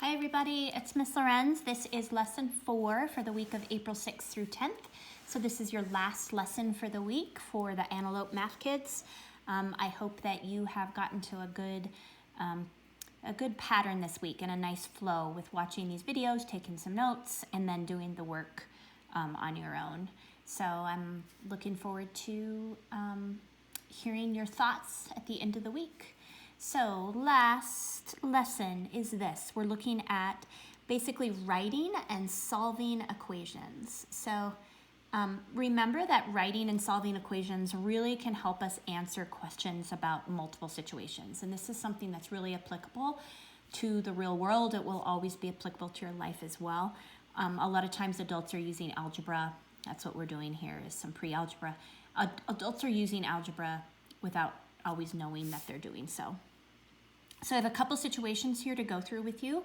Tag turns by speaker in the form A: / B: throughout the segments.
A: Hi everybody, it's Miss Lorenz. This is lesson 4 for the week of April 6th through 10th. So this is your last lesson for the week for the Antelope Math Kids. I hope that you have gotten to a good pattern this week and a nice flow with watching these videos, taking some notes, and then doing the work on your own. So I'm looking forward to hearing your thoughts at the end of the week. So last lesson is this. We're looking at basically writing and solving equations. So remember that writing and solving equations really can help us answer questions about multiple situations. And this is something that's really applicable to the real world. It will always be applicable to your life as well. A lot of times adults are using algebra. That's what we're doing here is some pre-algebra. Adults are using algebra without always knowing that they're doing so. So I have a couple situations here to go through with you.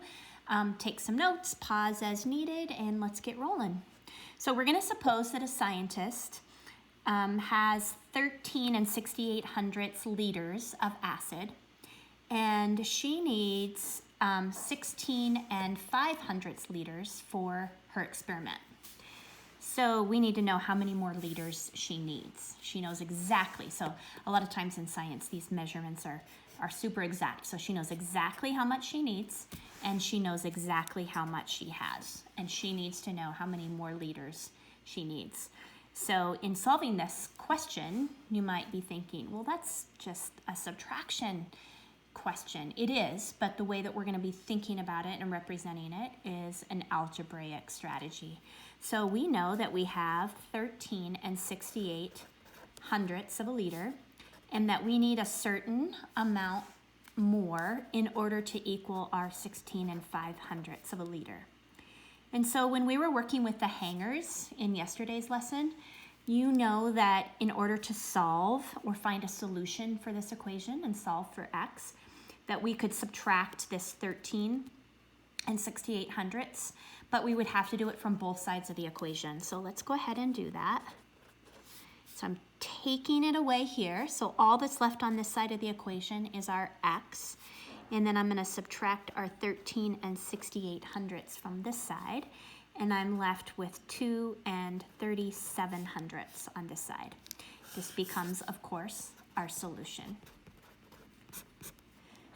A: Take some notes, pause as needed, and let's get rolling. So we're going to suppose that a scientist has 13 and 68/100 liters of acid, and she needs 16 and 5/100 liters for her experiment. So we need to know how many more liters she needs. She knows exactly. So a lot of times in science, these measurements are super exact. So she knows exactly how much she needs, and she knows exactly how much she has. And she needs to know how many more liters she needs. So in solving this question, you might be thinking, well, that's just a subtraction question. It is, but the way that we're going to be thinking about it and representing it is an algebraic strategy. So we know that we have 13 and 68/100 of a liter, and that we need a certain amount more in order to equal our 16 and 5/100 of a liter. And so when we were working with the hangers in yesterday's lesson, you know that in order to solve or find a solution for this equation and solve for x, that we could subtract this 13 and 68/100, but we would have to do it from both sides of the equation. So let's go ahead and do that. So I'm taking it away here. So all that's left on this side of the equation is our x. And then I'm going to subtract our 13 and 68/100 from this side. And I'm left with 2 and 37/100 on this side. This becomes, of course, our solution.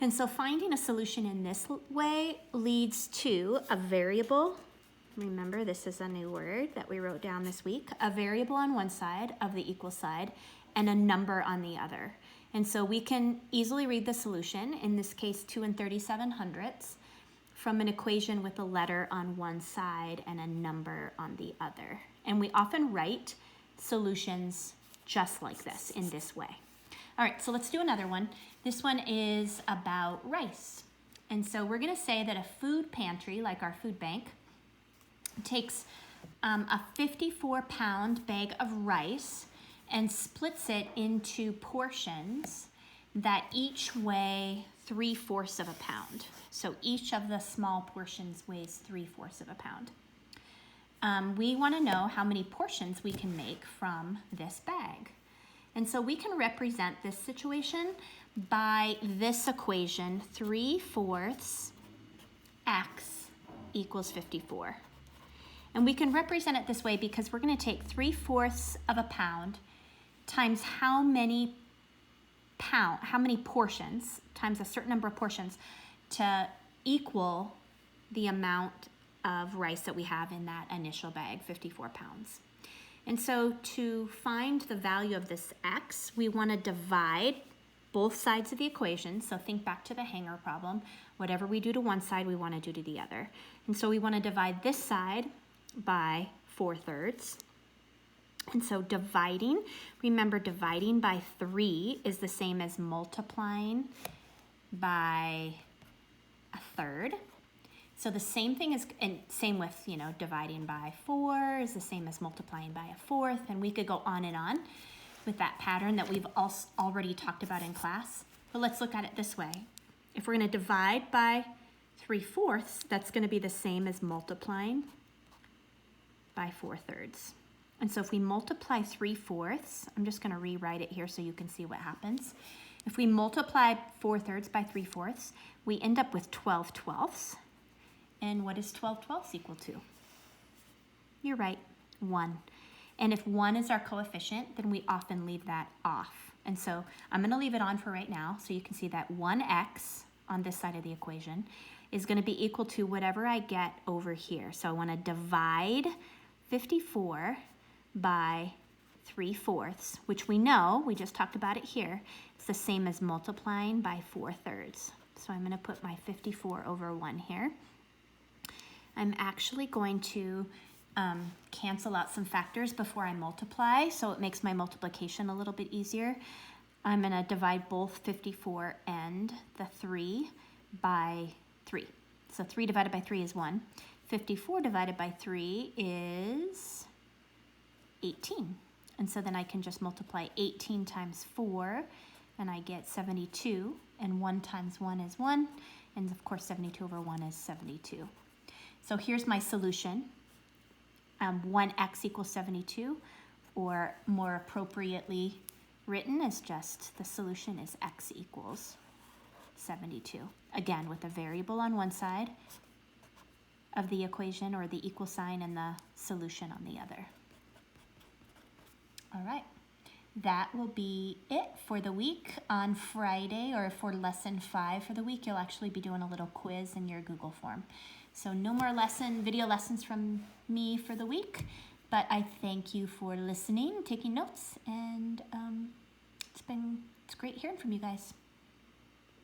A: And so finding a solution in this way leads to a variable. Remember, this is a new word that we wrote down this week. A variable on one side of the equal side and a number on the other. And so we can easily read the solution, in this case 2 and 37/100, from an equation with a letter on one side and a number on the other. And we often write solutions just like this, in this way. All right, so let's do another one. This one is about rice. And so we're going to say that a food pantry, like our food bank, takes a 54-pound bag of rice and splits it into portions that each weigh 3/4 of a pound. So each of the small portions weighs 3/4 of a pound. We want to know how many portions we can make from this bag. And so we can represent this situation by this equation, 3/4 x equals 54. And we can represent it this way because we're going to take 3/4 of a pound times how many portions, times a certain number of portions, to equal the amount of rice that we have in that initial bag, 54 pounds. And so to find the value of this x, we want to divide both sides of the equation. So think back to the hanger problem. Whatever we do to one side, we want to do to the other. And so we want to divide this side by 4/3. And so dividing, remember dividing by 3 is the same as multiplying by 1/3. So the same thing is, and same with, dividing by 4 is the same as multiplying by 1/4. And we could go on and on with that pattern that we've already talked about in class. But let's look at it this way. If we're going to divide by 3/4, that's going to be the same as multiplying by 4/3. And so if we multiply 3/4, I'm just going to rewrite it here so you can see what happens. If we multiply 4/3 by 3/4, we end up with 12/12. And what is 12/12 equal to? You're right, 1. And if 1 is our coefficient, then we often leave that off. And so I'm going to leave it on for right now, so you can see that 1x on this side of the equation is going to be equal to whatever I get over here. So I want to divide 54 by 3/4, which we know, we just talked about it here, it's the same as multiplying by 4/3. So I'm going to put my 54 over 1 here. I'm actually going to cancel out some factors before I multiply, so it makes my multiplication a little bit easier. I'm going to divide both 54 and the 3 by 3. So 3 divided by 3 is 1. 54 divided by 3 is 18. And so then I can just multiply 18 times 4, and I get 72. And 1 times 1 is 1. And of course, 72 over 1 is 72. So here's my solution. 1x equals 72, or more appropriately written as just the solution is x equals 72. Again, with a variable on one side of the equation, or the equal sign, and the solution on the other. All right, that will be it for the week. On Friday, or for lesson 5 for the week, you'll actually be doing a little quiz in your Google form. So no more video lessons from me for the week, but I thank you for listening, taking notes, and it's great hearing from you guys.